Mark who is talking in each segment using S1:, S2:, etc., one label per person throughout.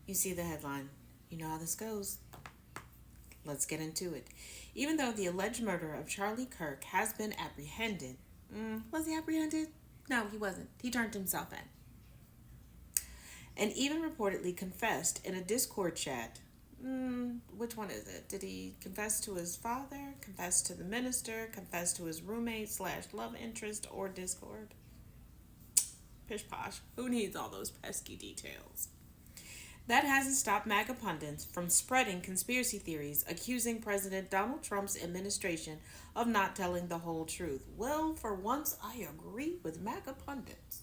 S1: You see the headline. You know how this goes. Let's get into it. Even though the alleged murderer of Charlie Kirk has been apprehended, was he apprehended? No, he wasn't. He turned himself in. And even reportedly confessed in a Discord chat. Which one is it? Did he confess to his father, confess to the minister, confess to his roommate slash love interest, or Discord? Pish posh. Who needs all those pesky details? That hasn't stopped MAGA pundits from spreading conspiracy theories accusing President Donald Trump's administration of not telling the whole truth. Well, for once, I agree with MAGA pundits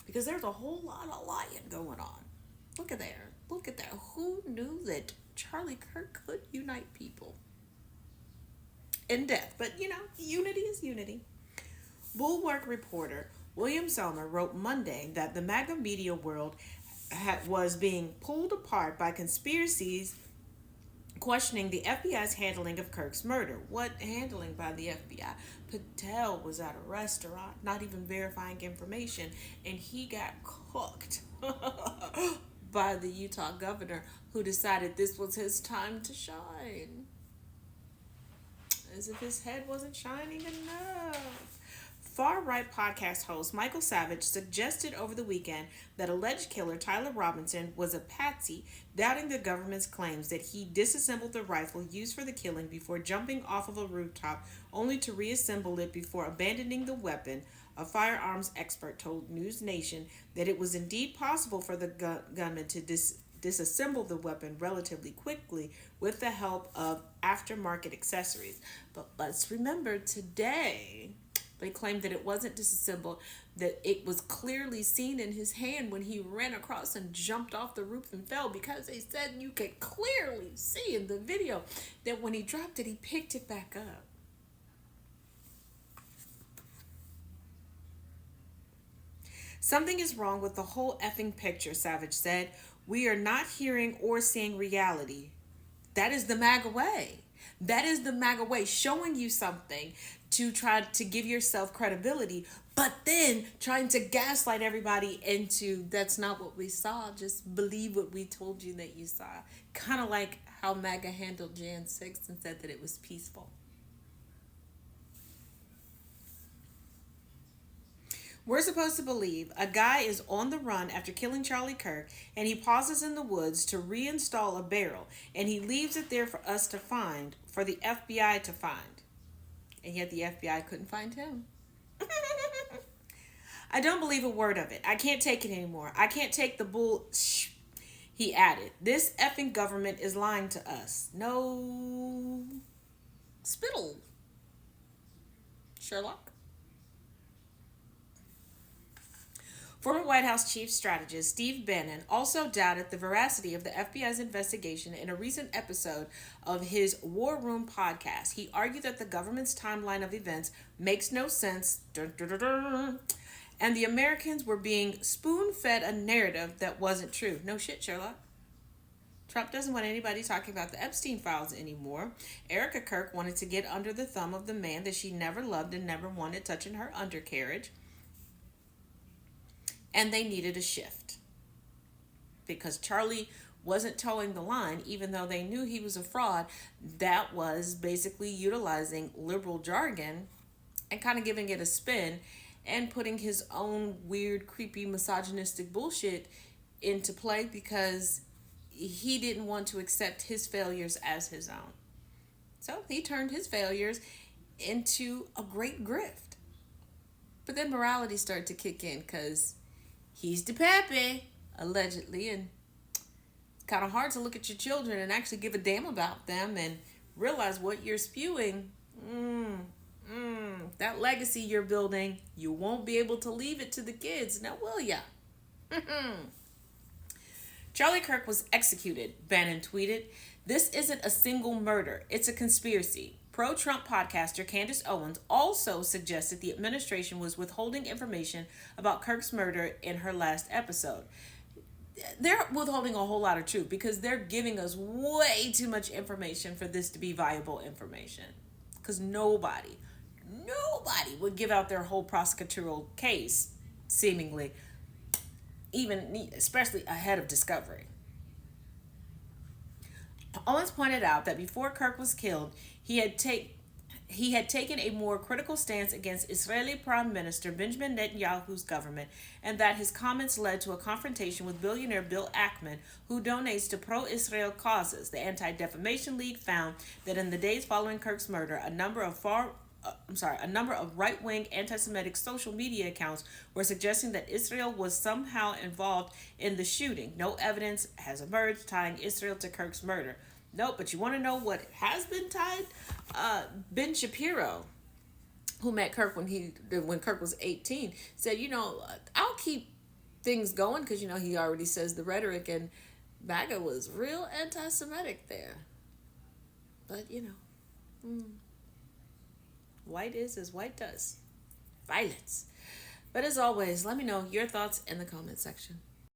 S1: because there's a whole lot of lying going on. Look at there. Look at that. Who knew that Charlie Kirk could unite people in death? But, unity is unity. Bulwark reporter William Selmer wrote Monday that the MAGA media world was being pulled apart by conspiracies questioning the FBI's handling of Kirk's murder. What handling by the FBI? Patel was at a restaurant, not even verifying information, and he got cooked by the Utah governor who decided this was his time to shine. As if his head wasn't shining enough. Far-right podcast host Michael Savage suggested over the weekend that alleged killer Tyler Robinson was a patsy, doubting the government's claims that he disassembled the rifle used for the killing before jumping off of a rooftop, only to reassemble it before abandoning the weapon. A firearms expert told News Nation that it was indeed possible for the gunman to disassemble the weapon relatively quickly with the help of aftermarket accessories. But let's remember today, they claimed that it wasn't disassembled, that it was clearly seen in his hand when he ran across and jumped off the roof and fell, because they said you could clearly see in the video that when he dropped it, he picked it back up. Something is wrong with the whole effing picture, Savage said. We are not hearing or seeing reality. That is the MAGA way. That is the MAGA way, showing you something to try to give yourself credibility, but then trying to gaslight everybody into that's not what we saw. Just believe what we told you that you saw. Kind of like how MAGA handled Jan 6th and said that it was peaceful. We're supposed to believe a guy is on the run after killing Charlie Kirk, and he pauses in the woods to reinstall a barrel, and he leaves it there for us to find, for the FBI to find. And yet the FBI couldn't find him. I don't believe a word of it. I can't take it anymore. I can't take the bull. He added, this effing government is lying to us. No spittle. Sherlock. Former White House Chief Strategist Steve Bannon also doubted the veracity of the FBI's investigation in a recent episode of his War Room podcast. He argued that the government's timeline of events makes no sense, and the Americans were being spoon-fed a narrative that wasn't true. No shit, Sherlock. Trump doesn't want anybody talking about the Epstein files anymore. Erica Kirk wanted to get under the thumb of the man that she never loved and never wanted touching her undercarriage. And they needed a shift because Charlie wasn't towing the line, even though they knew he was a fraud. That was basically utilizing liberal jargon and kind of giving it a spin and putting his own weird, creepy, misogynistic bullshit into play because he didn't want to accept his failures as his own. So he turned his failures into a great grift. But then morality started to kick in because he's the pappy, allegedly, and it's kind of hard to look at your children and actually give a damn about them and realize what you're spewing. That legacy you're building, you won't be able to leave it to the kids, now will ya? Charlie Kirk was executed, Bannon tweeted. This isn't a single murder, it's a conspiracy. Pro-Trump podcaster Candace Owens also suggested the administration was withholding information about Kirk's murder in her last episode. They're withholding a whole lot of truth because they're giving us way too much information for this to be viable information. Because nobody would give out their whole prosecutorial case, seemingly, even especially ahead of discovery. Owens pointed out that before Kirk was killed, he had taken a more critical stance against Israeli Prime Minister Benjamin Netanyahu's government, and that his comments led to a confrontation with billionaire Bill Ackman, who donates to pro-Israel causes. The Anti-Defamation League found that in the days following Kirk's murder, a number of right-wing anti-Semitic social media accounts were suggesting that Israel was somehow involved in the shooting. No evidence has emerged tying Israel to Kirk's murder. Nope, but you want to know what has been tied? Ben Shapiro, who met Kirk when Kirk was 18, said, I'll keep things going because he already says the rhetoric, and MAGA was real anti-Semitic there. But white is as white does. Violence. But as always, let me know your thoughts in the comment section.